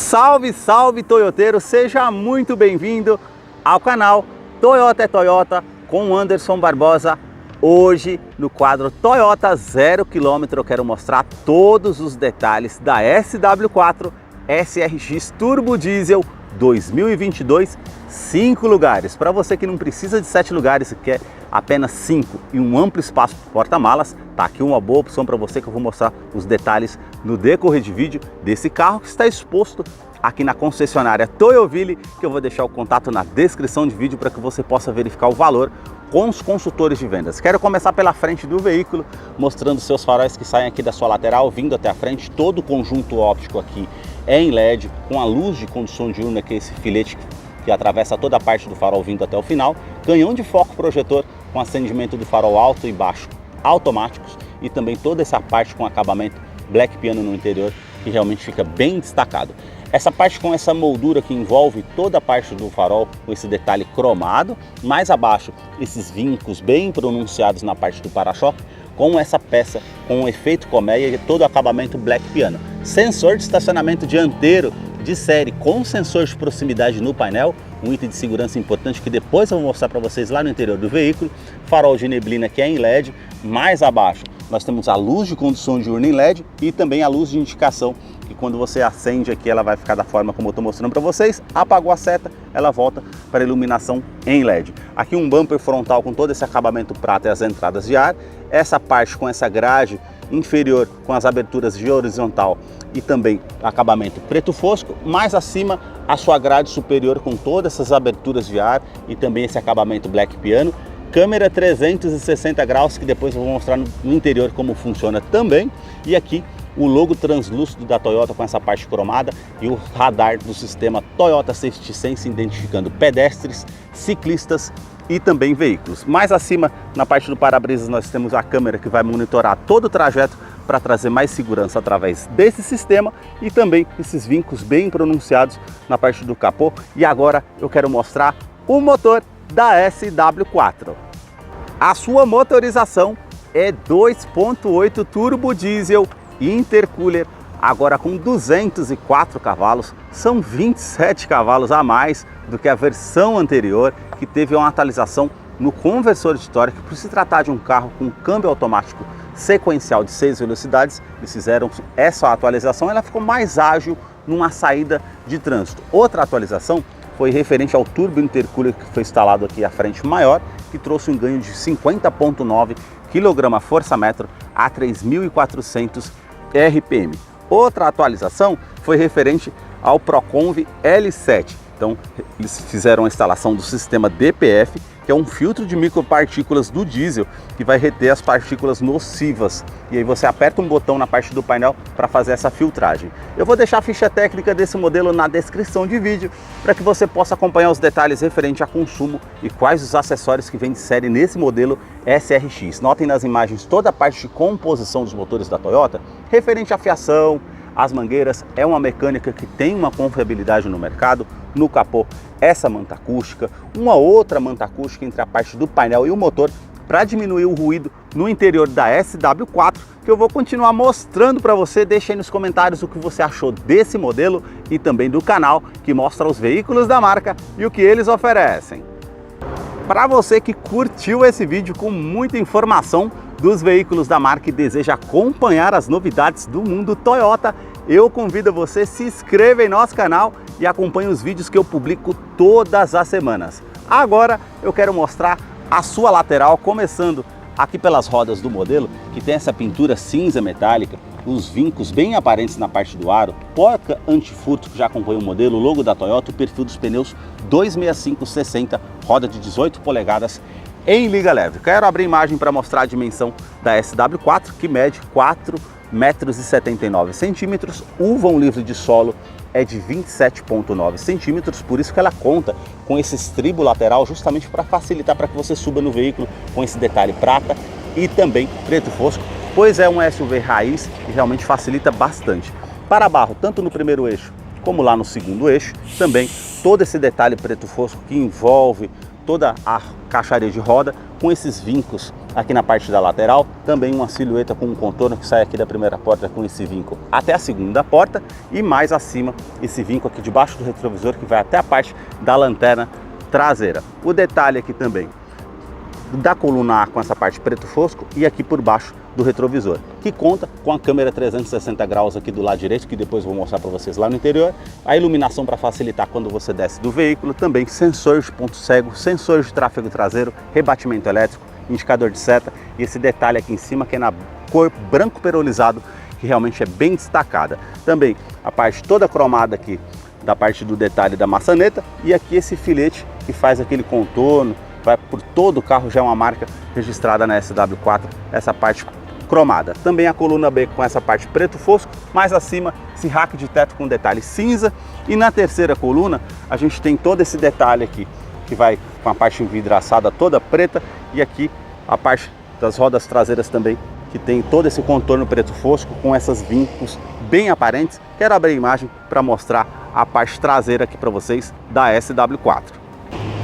Salve, salve toyoteiro, seja muito bem-vindo ao canal Toyota é Toyota com Anderson Barbosa. Hoje no quadro Toyota 0 km eu quero mostrar todos os detalhes da SW4 SRX Turbo Diesel 2022, 5 lugares. Para você que não precisa de 7 lugares e quer apenas 5 e um amplo espaço para porta-malas, tá aqui uma boa opção para você que eu vou mostrar os detalhes no decorrer de vídeo desse carro que está exposto aqui na concessionária Toyoville, que eu vou deixar o contato na descrição de vídeo para que você possa verificar o valor com os consultores de vendas. Quero começar pela frente do veículo, mostrando seus faróis que saem aqui da sua lateral, vindo até a frente. Todo o conjunto óptico aqui é em LED, com a luz de condução diurna, que é esse filete que atravessa toda a parte do farol vindo até o final. Canhão de foco projetor com acendimento do farol alto e baixo automáticos, e também toda essa parte com acabamento Black Piano no interior, que realmente fica bem destacado. Essa parte com essa moldura que envolve toda a parte do farol, com esse detalhe cromado, mais abaixo esses vincos bem pronunciados na parte do para-choque, com essa peça com um efeito colmeia e todo o acabamento Black Piano. Sensor de estacionamento dianteiro de série com sensor de proximidade no painel, um item de segurança importante que depois eu vou mostrar para vocês lá no interior do veículo. Farol de neblina que é em LED, mais abaixo nós temos a luz de condução diurna em LED e também a luz de indicação, que quando você acende aqui ela vai ficar da forma como eu estou mostrando para vocês. Apagou a seta, ela volta para a iluminação em LED. Aqui um bumper frontal com todo esse acabamento prata e as entradas de ar. Essa parte com essa grade inferior com as aberturas de horizontal e também acabamento preto fosco. Mais acima a sua grade superior com todas essas aberturas de ar e também esse acabamento Black Piano. Câmera 360 graus, que depois eu vou mostrar no interior como funciona também. E aqui o logo translúcido da Toyota com essa parte cromada e o radar do sistema Toyota Safety Sense, identificando pedestres, ciclistas e também veículos. Mais acima, na parte do para-brisas, nós temos a câmera que vai monitorar todo o trajeto para trazer mais segurança através desse sistema, e também esses vincos bem pronunciados na parte do capô. E agora eu quero mostrar o motor da SW4. A sua motorização é 2.8 turbo diesel intercooler, agora com 204 cavalos, são 27 cavalos a mais do que a versão anterior, que teve uma atualização no conversor de torque. Por se tratar de um carro com câmbio automático sequencial de 6 velocidades, eles fizeram essa atualização, ela ficou mais ágil numa saída de trânsito. Outra atualização foi referente ao turbo intercooler, que foi instalado aqui à frente maior, que trouxe um ganho de 50,9 kgfm a 3.400 RPM. Outra atualização foi referente ao Proconv L7. Então eles fizeram a instalação do sistema DPF, que é um filtro de micropartículas do diesel que vai reter as partículas nocivas. E aí você aperta um botão na parte do painel para fazer essa filtragem. Eu vou deixar a ficha técnica desse modelo na descrição de vídeo para que você possa acompanhar os detalhes referentes a consumo e quais os acessórios que vem de série nesse modelo SRX. Notem nas imagens toda a parte de composição dos motores da Toyota, referente à fiação, as mangueiras. É uma mecânica que tem uma confiabilidade no mercado. No capô, essa manta acústica, uma outra manta acústica entre a parte do painel e o motor, para diminuir o ruído no interior da SW4, que eu vou continuar mostrando para você. Deixa aí nos comentários o que você achou desse modelo e também do canal que mostra os veículos da marca e o que eles oferecem. Para você que curtiu esse vídeo com muita informação dos veículos da marca e deseja acompanhar as novidades do mundo Toyota, eu convido você a se inscrever em nosso canal e acompanhe os vídeos que eu publico todas as semanas. Agora eu quero mostrar a sua lateral, começando aqui pelas rodas do modelo, que tem essa pintura cinza metálica, os vincos bem aparentes na parte do aro, porca antifurto que já acompanha o modelo, o logo da Toyota, o perfil dos pneus 265/60, roda de 18 polegadas em liga leve. Quero abrir imagem para mostrar a dimensão da SW4, que mede 4,79 m, o vão livre de solo é de 27,9 centímetros, por isso que ela conta com esse estribo lateral, justamente para facilitar para que você suba no veículo com esse detalhe prata e também preto fosco, pois é um SUV raiz e realmente facilita bastante. Para barro, tanto no primeiro eixo como lá no segundo eixo, também todo esse detalhe preto fosco que envolve toda a caixaria de roda, com esses vincos aqui na parte da lateral, também uma silhueta com um contorno que sai aqui da primeira porta com esse vinco até a segunda porta e mais acima esse vinco aqui debaixo do retrovisor que vai até a parte da lanterna traseira. O detalhe aqui também da coluna A com essa parte preto fosco e aqui por baixo do retrovisor, que conta com a câmera 360 graus aqui do lado direito, que depois vou mostrar para vocês lá no interior, a iluminação para facilitar quando você desce do veículo, também sensores de ponto cego, sensores de tráfego traseiro, rebatimento elétrico, indicador de seta e esse detalhe aqui em cima que é na cor branco perolizado, que realmente é bem destacada. Também a parte toda cromada aqui da parte do detalhe da maçaneta e aqui esse filete que faz aquele contorno, vai por todo o carro, já é uma marca registrada na SW4, essa parte cromada. Também a coluna B com essa parte preto fosco, mais acima esse rack de teto com detalhe cinza e na terceira coluna a gente tem todo esse detalhe aqui que vai com a parte envidraçada toda preta e aqui a parte das rodas traseiras também que tem todo esse contorno preto fosco com essas vincos bem aparentes. Quero abrir a imagem para mostrar a parte traseira aqui para vocês da SW4.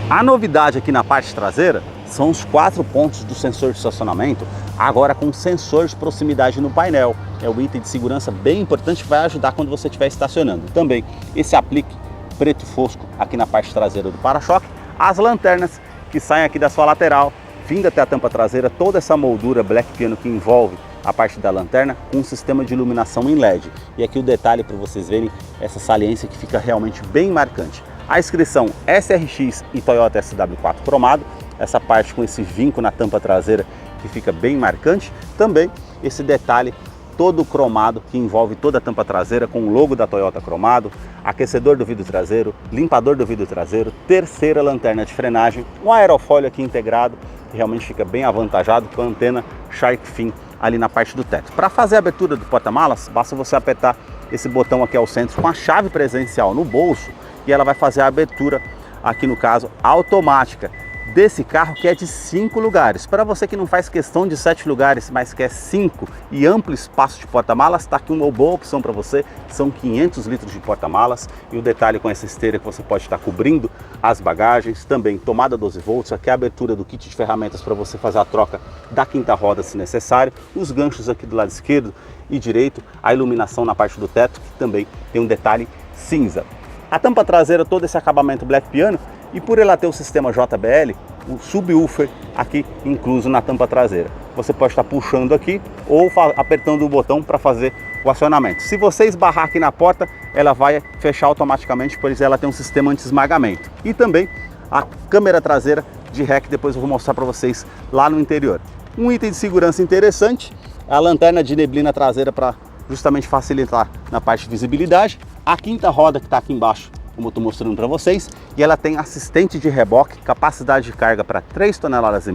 A novidade aqui na parte traseira são os 4 pontos do sensor de estacionamento, agora com sensor de proximidade no painel. É um item de segurança bem importante que vai ajudar quando você estiver estacionando. Também esse aplique preto fosco aqui na parte traseira do para-choque, as lanternas que saem aqui da sua lateral, vindo até a tampa traseira, toda essa moldura black piano que envolve a parte da lanterna com um sistema de iluminação em LED. E aqui o detalhe para vocês verem essa saliência que fica realmente bem marcante. A inscrição SRX e Toyota SW4 cromado, essa parte com esse vinco na tampa traseira que fica bem marcante. Também esse detalhe todo cromado que envolve toda a tampa traseira com o logo da Toyota cromado, aquecedor do vidro traseiro, limpador do vidro traseiro, terceira lanterna de frenagem, um aerofólio aqui integrado que realmente fica bem avantajado com a antena Shark Fin ali na parte do teto. Para fazer a abertura do porta-malas, basta você apertar esse botão aqui ao centro com a chave presencial no bolso e ela vai fazer a abertura, aqui no caso, automática desse carro que é de 5 lugares. Para você que não faz questão de 7 lugares, mas quer 5 e amplo espaço de porta-malas, está aqui uma boa opção para você. São 500 litros de porta-malas e o detalhe com essa esteira que você pode estar cobrindo as bagagens, também tomada 12 volts, aqui a abertura do kit de ferramentas para você fazer a troca da quinta roda se necessário, os ganchos aqui do lado esquerdo e direito, a iluminação na parte do teto que também tem um detalhe cinza. A tampa traseira, todo esse acabamento black piano e por ela ter o sistema JBL, o subwoofer aqui incluso na tampa traseira. Você pode estar puxando aqui ou apertando o botão para fazer o acionamento. Se você esbarrar aqui na porta, ela vai fechar automaticamente, pois ela tem um sistema anti-esmagamento. E também a câmera traseira de ré, que depois eu vou mostrar para vocês lá no interior. Um item de segurança interessante, a lanterna de neblina traseira para justamente facilitar na parte de visibilidade. A quinta roda que está aqui embaixo, como eu estou mostrando para vocês, e ela tem assistente de reboque, capacidade de carga para 3,5 toneladas.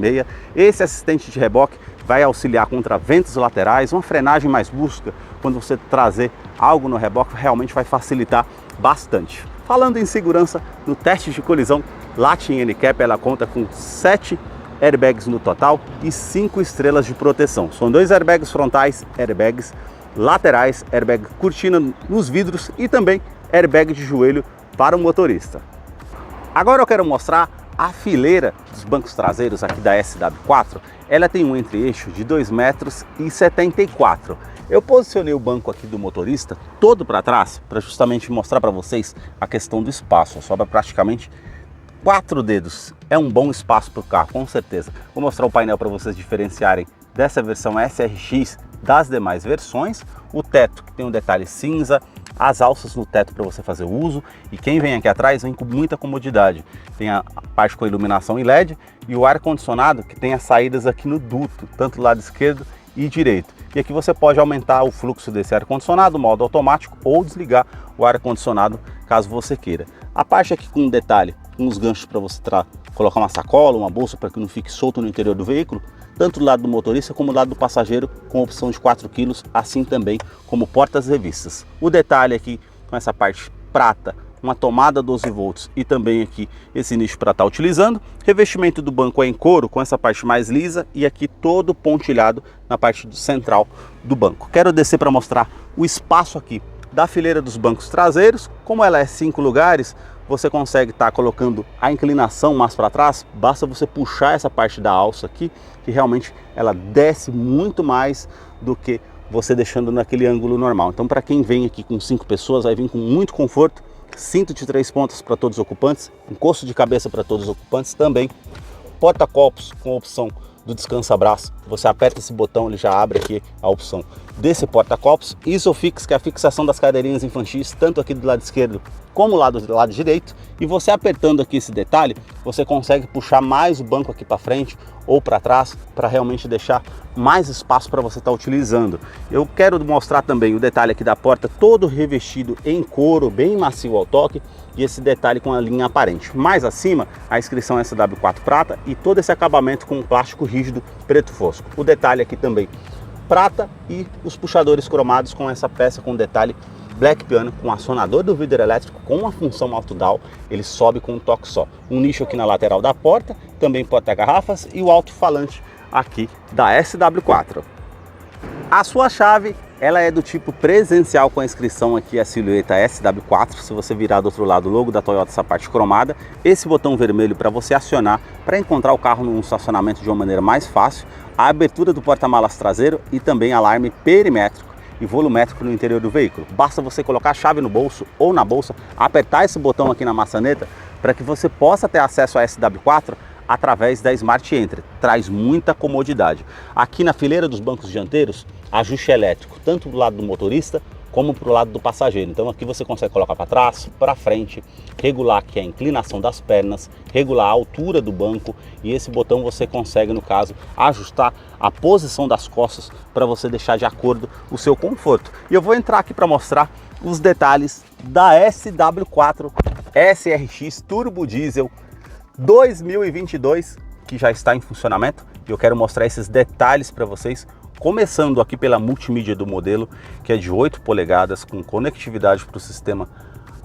Esse assistente de reboque vai auxiliar contra ventos laterais, uma frenagem mais brusca, quando você trazer algo no reboque, realmente vai facilitar bastante. Falando em segurança, no teste de colisão, Latin NCAP, ela conta com 7 airbags no total e 5 estrelas de proteção. São 2 airbags frontais, airbags laterais, airbag cortina nos vidros e também airbag de joelho para o motorista. Agora eu quero mostrar a fileira dos bancos traseiros aqui da SW4. Ela tem um entre-eixo de 2,74 m. Eu posicionei o banco aqui do motorista todo para trás para justamente mostrar para vocês a questão do espaço. Sobra praticamente 4 dedos. É um bom espaço para o carro, com certeza. Vou mostrar o painel para vocês diferenciarem dessa versão SRX das demais versões. O teto que tem um detalhe cinza, as alças no teto para você fazer o uso, e quem vem aqui atrás vem com muita comodidade. Tem a parte com iluminação em LED e o ar-condicionado que tem as saídas aqui no duto, tanto do lado esquerdo e direito. E aqui você pode aumentar o fluxo desse ar-condicionado, modo automático, ou desligar o ar-condicionado caso você queira. A parte aqui com um detalhe, com os ganchos para você colocar uma sacola, uma bolsa para que não fique solto no interior do veículo, tanto do lado do motorista como do lado do passageiro, com opção de 4 kg, assim também como portas revistas. O detalhe aqui com essa parte prata, uma tomada 12 volts e também aqui esse nicho para estar utilizando. Revestimento do banco é em couro, com essa parte mais lisa e aqui todo pontilhado na parte central do banco. Quero descer para mostrar o espaço aqui da fileira dos bancos traseiros. Como ela é 5 lugares, você consegue estar colocando a inclinação mais para trás, basta você puxar essa parte da alça aqui, que realmente ela desce muito mais do que você deixando naquele ângulo normal. Então para quem vem aqui com 5 pessoas, vai vir com muito conforto, cinto de 3 pontas para todos os ocupantes, encosto de cabeça para todos os ocupantes também, porta-copos com a opção do descansa-braço, você aperta esse botão, ele já abre aqui a opção desse porta-copos, Isofix, que é a fixação das cadeirinhas infantis, tanto aqui do lado esquerdo como do lado direito, e você apertando aqui esse detalhe, você consegue puxar mais o banco aqui para frente ou para trás, para realmente deixar mais espaço para você estar utilizando. Eu quero mostrar também o detalhe aqui da porta, todo revestido em couro, bem macio ao toque, e esse detalhe com a linha aparente. Mais acima, a inscrição SW4 prata e todo esse acabamento com plástico rígido preto fosco. O detalhe aqui também prata e os puxadores cromados com essa peça com detalhe Black Piano, com acionador do vidro elétrico com uma função auto-down, ele sobe com um toque só. Um nicho aqui na lateral da porta, também porta-garrafas e o alto-falante aqui da SW4. A sua chave, ela é do tipo presencial com a inscrição aqui, a silhueta SW4. Se você virar do outro lado o logo da Toyota, essa parte cromada, esse botão vermelho para você acionar para encontrar o carro num estacionamento de uma maneira mais fácil, a abertura do porta-malas traseiro e também alarme perimétrico e volumétrico no interior do veículo. Basta você colocar a chave no bolso ou na bolsa, apertar esse botão aqui na maçaneta para que você possa ter acesso a SW4 através da Smart Entry. Traz muita comodidade. Aqui na fileira dos bancos dianteiros, ajuste elétrico, tanto do lado do motorista como para o lado do passageiro. Então aqui você consegue colocar para trás, para frente, regular aqui a inclinação das pernas, regular a altura do banco, e esse botão você consegue, no caso, ajustar a posição das costas para você deixar de acordo o seu conforto. E eu vou entrar aqui para mostrar os detalhes da SW4 SRX Turbo Diesel 2022, que já está em funcionamento, e eu quero mostrar esses detalhes para vocês, começando aqui pela multimídia do modelo, que é de 8 polegadas, com conectividade para o sistema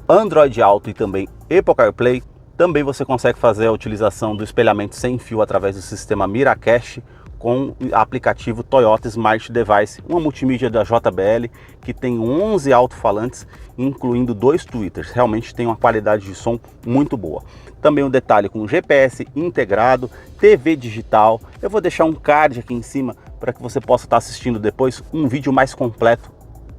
Android Auto e também Apple CarPlay. Também você consegue fazer a utilização do espelhamento sem fio através do sistema Miracast, com o aplicativo Toyota Smart Device, uma multimídia da JBL que tem 11 alto-falantes, incluindo 2 tweeters. Realmente tem uma qualidade de som muito boa. Também um detalhe com GPS integrado, TV digital. Eu vou deixar um card aqui em cima para que você possa estar assistindo depois um vídeo mais completo,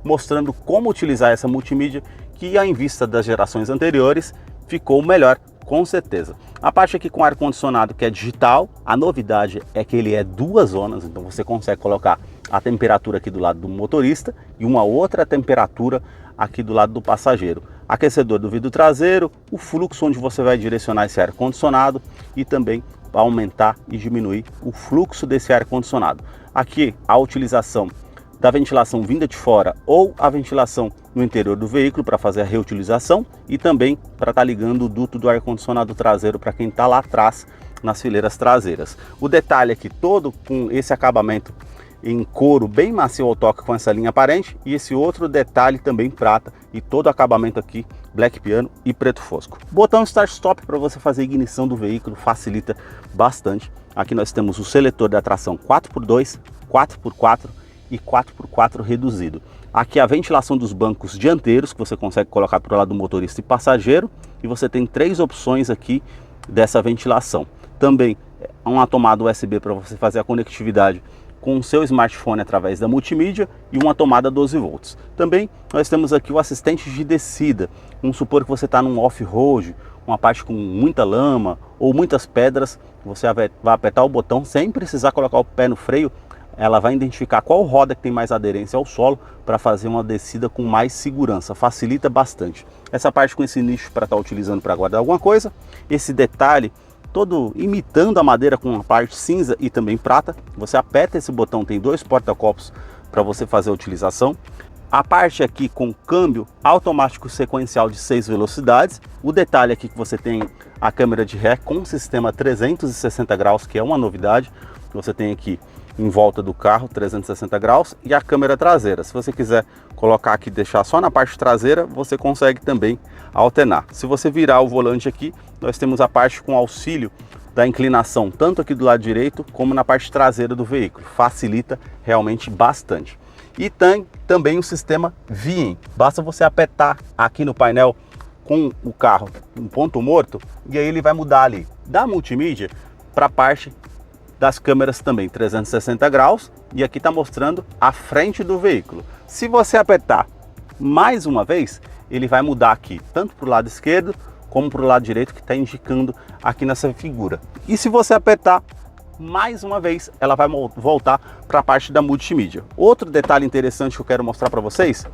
mostrando como utilizar essa multimídia, que em vista das gerações anteriores ficou melhor, com certeza. A parte aqui com ar-condicionado, que é digital, a novidade é que ele é 2 zonas, então você consegue colocar a temperatura aqui do lado do motorista e uma outra temperatura aqui do lado do passageiro. Aquecedor do vidro traseiro, o fluxo onde você vai direcionar esse ar-condicionado e também aumentar e diminuir o fluxo desse ar-condicionado. Aqui a utilização da ventilação vinda de fora ou a ventilação no interior do veículo para fazer a reutilização, e também para estar ligando o duto do ar-condicionado traseiro para quem está lá atrás nas fileiras traseiras. O detalhe aqui todo com esse acabamento em couro bem macio ao toque com essa linha aparente, e esse outro detalhe também prata, e todo o acabamento aqui Black Piano e preto fosco. Botão Start Stop para você fazer a ignição do veículo, facilita bastante. Aqui nós temos o seletor da tração 4x2, 4x4 e 4x4 reduzido. Aqui a ventilação dos bancos dianteiros, que você consegue colocar para o lado do motorista e passageiro, e você tem 3 opções aqui dessa ventilação. Também uma tomada USB para você fazer a conectividade com o seu smartphone através da multimídia, e uma tomada 12 volts. Também nós temos aqui o assistente de descida. Vamos supor que você está num off-road, uma parte com muita lama ou muitas pedras, você vai apertar o botão sem precisar colocar o pé no freio. Ela vai identificar qual roda que tem mais aderência ao solo para fazer uma descida com mais segurança, facilita bastante. Essa parte com esse nicho para estar utilizando para guardar alguma coisa, esse detalhe todo imitando a madeira com uma parte cinza e também prata. Você aperta esse botão, tem 2 porta-copos para você fazer a utilização. A parte aqui com câmbio automático sequencial de 6 velocidades. O detalhe aqui que você tem a câmera de ré com sistema 360 graus, que é uma novidade. Você tem aqui em volta do carro 360 graus, e a câmera traseira. Se você quiser colocar aqui, deixar só na parte traseira, você consegue também alternar. Se você virar o volante aqui, nós temos a parte com auxílio da inclinação, tanto aqui do lado direito como na parte traseira do veículo. Facilita realmente bastante. E tem também o sistema VIN. Basta você apertar aqui no painel com o carro em ponto morto, e aí ele vai mudar ali da multimídia para a parte das câmeras também 360 graus, e aqui está mostrando a frente do veículo. Se você apertar mais uma vez, ele vai mudar aqui tanto para o lado esquerdo como para o lado direito, que está indicando aqui nessa figura. E se você apertar mais uma vez, ela vai voltar para a parte da multimídia. Outro detalhe interessante que eu quero mostrar para vocês,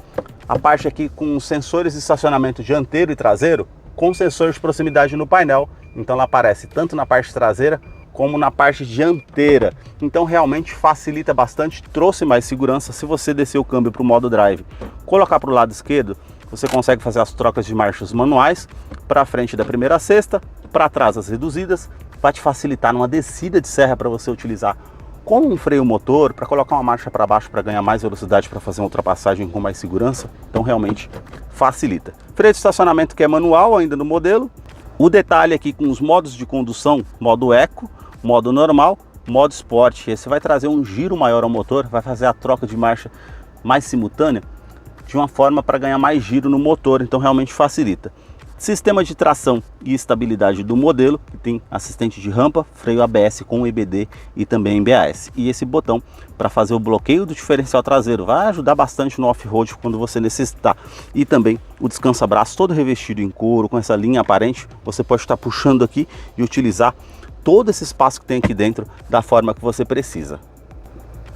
a parte aqui com sensores de estacionamento dianteiro e traseiro, com sensor de proximidade no painel. Então ela aparece tanto na parte traseira como na parte dianteira. Então realmente facilita bastante, trouxe mais segurança. Se você descer o câmbio para o modo drive, colocar para o lado esquerdo, você consegue fazer as trocas de marchas manuais, para frente da primeira a sexta, para trás as reduzidas, vai te facilitar numa descida de serra para você utilizar como um freio motor, para colocar uma marcha para baixo para ganhar mais velocidade, para fazer uma ultrapassagem com mais segurança. Então realmente facilita. Freio de estacionamento que é manual ainda no modelo. O detalhe aqui com os modos de condução, modo eco, modo normal, modo esporte. Esse vai trazer um giro maior ao motor, vai fazer a troca de marcha mais simultânea, de uma forma para ganhar mais giro no motor, então realmente facilita. Sistema de tração e estabilidade do modelo, que tem assistente de rampa, freio ABS com EBD e também MBAS. E esse botão para fazer o bloqueio do diferencial traseiro, vai ajudar bastante no off-road quando você necessitar. E também o descansa-braço todo revestido em couro, com essa linha aparente, você pode estar puxando aqui e utilizar todo esse espaço que tem aqui dentro da forma que você precisa.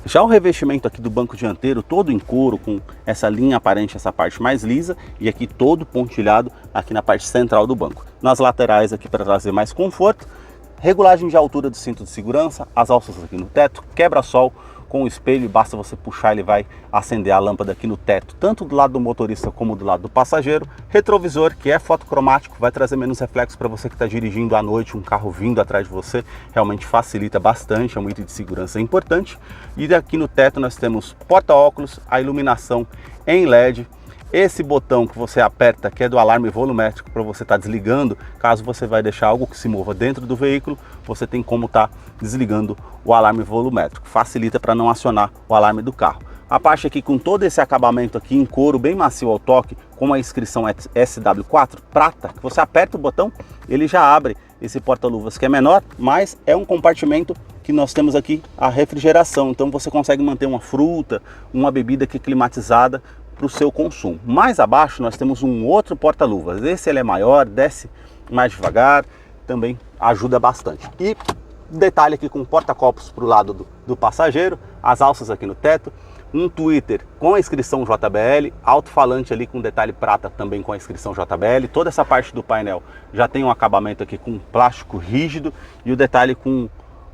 Já o revestimento aqui do banco dianteiro, todo em couro, com essa linha aparente, essa parte mais lisa, e aqui todo pontilhado aqui na parte central do banco. Nas laterais aqui para trazer mais conforto, regulagem de altura do cinto de segurança, as alças aqui no teto, quebra-sol com o espelho, basta você puxar, ele vai acender a lâmpada aqui no teto, tanto do lado do motorista como do lado do passageiro. Retrovisor, que é fotocromático, vai trazer menos reflexo para você que está dirigindo à noite, um carro vindo atrás de você, realmente facilita bastante, é um item de segurança importante. E aqui no teto nós temos porta-óculos, a iluminação em LED, esse botão que você aperta, que é do alarme volumétrico, para você estar desligando, caso você vai deixar algo que se mova dentro do veículo, você tem como estar desligando o alarme volumétrico. Facilita para não acionar o alarme do carro. A parte aqui com todo esse acabamento aqui em couro, bem macio ao toque, com a inscrição SW4 prata, que você aperta o botão, ele já abre esse porta-luvas que é menor, mas é um compartimento que nós temos aqui a refrigeração, então você consegue manter uma fruta, uma bebida aqui climatizada para o seu consumo. Mais abaixo nós temos um outro porta-luvas, esse ele é maior, desce mais devagar, também ajuda bastante. E detalhe aqui com porta-copos para o lado do passageiro, as alças aqui no teto, um tweeter com a inscrição JBL, alto-falante ali com detalhe prata também com a inscrição JBL, toda essa parte do painel já tem um acabamento aqui com plástico rígido e o detalhe com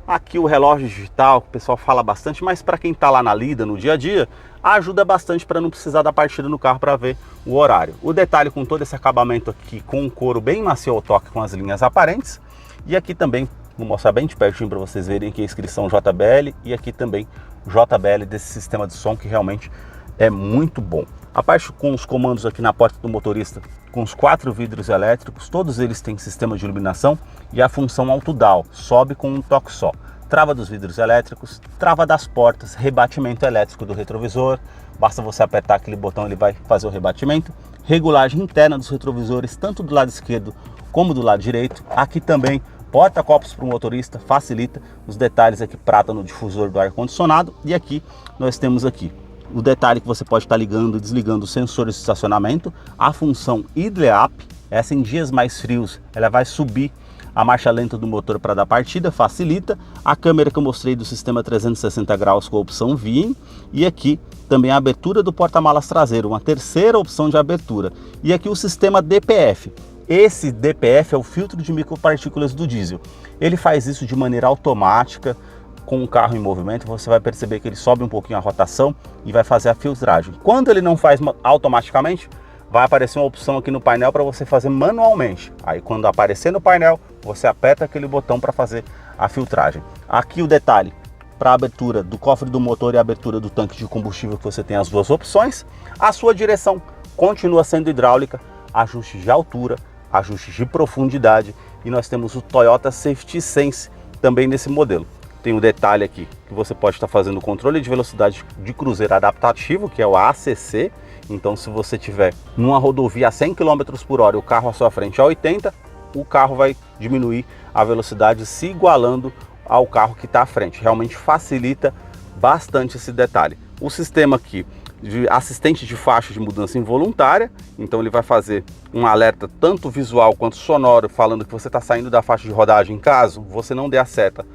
aqui o relógio digital, que o pessoal fala bastante, mas para quem está lá na lida, no dia a dia, ajuda bastante para não precisar da partida no carro para ver o horário. O detalhe com todo esse acabamento aqui, com um couro bem macio ao toque, com as linhas aparentes. E aqui também, vou mostrar bem de pertinho para vocês verem aqui a inscrição JBL e aqui também JBL desse sistema de som que realmente é muito bom. A parte com os comandos aqui na porta do motorista, com os 4 vidros elétricos, todos eles têm sistema de iluminação e a função auto-dial, sobe com um toque só. Trava dos vidros elétricos, trava das portas, rebatimento elétrico do retrovisor, basta você apertar aquele botão, ele vai fazer o rebatimento. Regulagem interna dos retrovisores, tanto do lado esquerdo como do lado direito. Aqui também porta-copos para o motorista, facilita os detalhes aqui prata no difusor do ar-condicionado. E aqui nós temos aqui o detalhe que você pode estar ligando e desligando os sensores de estacionamento, a função Idle-Up, essa em dias mais frios, ela vai subir a marcha lenta do motor para dar partida, facilita. A câmera que eu mostrei do sistema 360 graus com a opção Viem, e aqui também a abertura do porta-malas traseiro, uma terceira opção de abertura. E aqui o sistema DPF. Esse DPF é o filtro de micropartículas do diesel. Ele faz isso de maneira automática. Com o carro em movimento, você vai perceber que ele sobe um pouquinho a rotação e vai fazer a filtragem. Quando ele não faz automaticamente, vai aparecer uma opção aqui no painel para você fazer manualmente. Aí quando aparecer no painel, você aperta aquele botão para fazer a filtragem. Aqui o detalhe para a abertura do cofre do motor e a abertura do tanque de combustível, que você tem as duas opções. A sua direção continua sendo hidráulica, ajuste de altura, ajuste de profundidade, e nós temos o Toyota Safety Sense também nesse modelo. Tem um detalhe aqui que você pode estar fazendo o controle de velocidade de cruzeiro adaptativo, que é o ACC, Então se você tiver numa rodovia a 100 km por hora e o carro à sua frente a 80, o carro vai diminuir a velocidade se igualando ao carro que está à frente. Realmente facilita bastante esse detalhe. O sistema aqui de assistente de faixa de mudança involuntária, então ele vai fazer um alerta tanto visual quanto sonoro, falando que você está saindo da faixa de rodagem caso você não dê a seta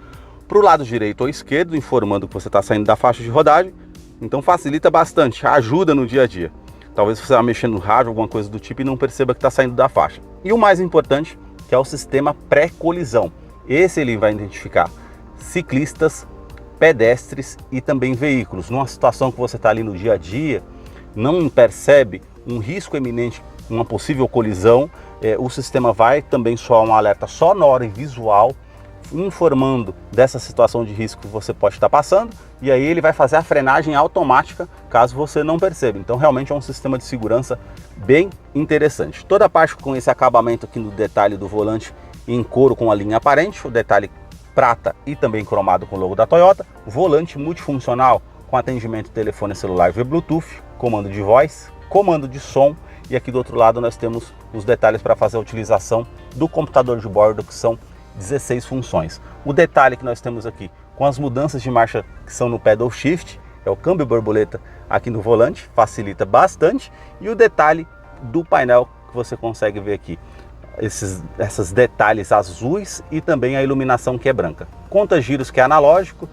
para o lado direito ou esquerdo, informando que você está saindo da faixa de rodagem. Então facilita bastante, ajuda no dia a dia. Talvez você vá mexendo no rádio, alguma coisa do tipo, e não perceba que está saindo da faixa. E o mais importante, que é o sistema pré-colisão. Esse ele vai identificar ciclistas, pedestres e também veículos. Numa situação que você está ali no dia a dia, não percebe um risco iminente, uma possível colisão, o sistema vai também soar um alerta sonoro e visual, informando dessa situação de risco que você pode estar passando, e aí ele vai fazer a frenagem automática caso você não perceba. Então realmente é um sistema de segurança bem interessante. Toda a parte com esse acabamento aqui no detalhe do volante em couro com a linha aparente, o detalhe prata e também cromado com o logo da Toyota, volante multifuncional com atendimento telefone celular via Bluetooth, comando de voz, comando de som, e aqui do outro lado nós temos os detalhes para fazer a utilização do computador de bordo, que são 16 funções. O detalhe que nós temos aqui com as mudanças de marcha que são no pedal shift, é o câmbio borboleta aqui no volante, facilita bastante, e o detalhe do painel que você consegue ver aqui, esses detalhes azuis e também a iluminação que é branca. Conta giros que é analógico,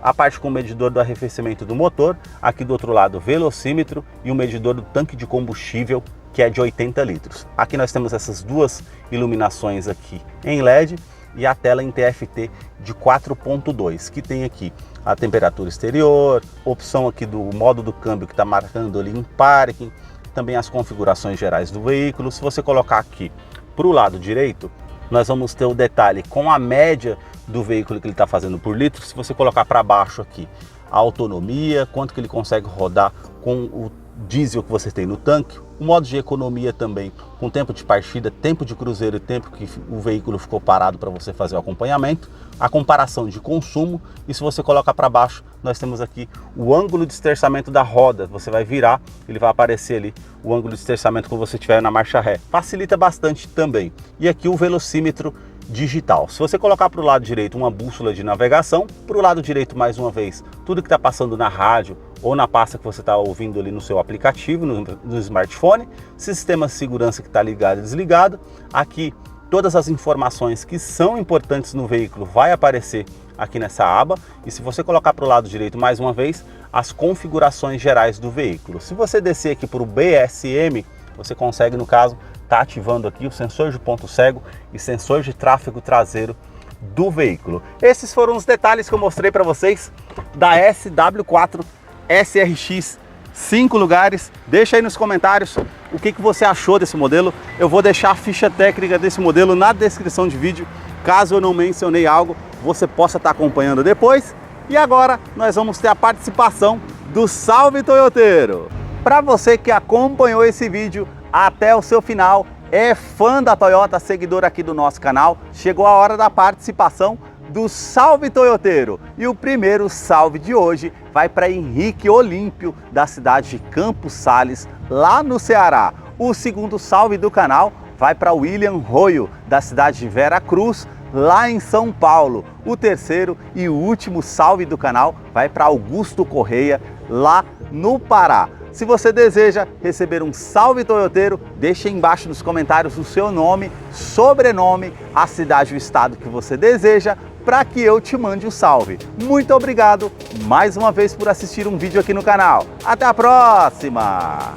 a parte com o medidor do arrefecimento do motor, aqui do outro lado velocímetro e o medidor do tanque de combustível, que é de 80 litros. Aqui nós temos essas duas iluminações aqui em LED e a tela em TFT de 4.2, que tem aqui a temperatura exterior, opção aqui do modo do câmbio que está marcando ali em parking, também as configurações gerais do veículo. Se você colocar aqui para o lado direito, nós vamos ter o detalhe com a média do veículo que ele está fazendo por litro. Se você colocar para baixo aqui a autonomia, quanto que ele consegue rodar com o diesel que você tem no tanque, o modo de economia também, com tempo de partida, tempo de cruzeiro e tempo que o veículo ficou parado para você fazer o acompanhamento, a comparação de consumo, e se você colocar para baixo, nós temos aqui o ângulo de esterçamento da roda. Você vai virar, ele vai aparecer ali o ângulo de esterçamento quando você estiver na marcha ré. Facilita bastante também. E aqui o velocímetro digital. Se você colocar para o lado direito uma bússola de navegação, para o lado direito mais uma vez, tudo que está passando na rádio ou na pasta que você está ouvindo ali no seu aplicativo, no smartphone, sistema de segurança que está ligado e desligado. Aqui todas as informações que são importantes no veículo vai aparecer aqui nessa aba, e se você colocar para o lado direito mais uma vez, as configurações gerais do veículo. Se você descer aqui para o BSM, você consegue, no caso, estar ativando aqui o sensor de ponto cego e sensor de tráfego traseiro do veículo. Esses foram os detalhes que eu mostrei para vocês da SW4 SRX 5 lugares. Deixa aí nos comentários o que você achou desse modelo. Eu vou deixar a ficha técnica desse modelo na descrição de vídeo. Caso eu não mencionei algo, você possa estar acompanhando depois. E agora nós vamos ter a participação do Salve Toyoteiro. Para você que acompanhou esse vídeo até o seu final, é fã da Toyota, seguidor aqui do nosso canal, chegou a hora da participação do Salve Toyoteiro. E o primeiro salve de hoje vai para Henrique Olímpio, da cidade de Campos Sales, lá no Ceará. O segundo salve do canal vai para William Royo, da cidade de Vera Cruz, lá em São Paulo. O terceiro e último salve do canal vai para Augusto Correia, lá no Pará. Se você deseja receber um salve toyoteiro, deixe aí embaixo nos comentários o seu nome, sobrenome, a cidade e o estado que você deseja, para que eu te mande um salve. Muito obrigado mais uma vez por assistir um vídeo aqui no canal. Até a próxima!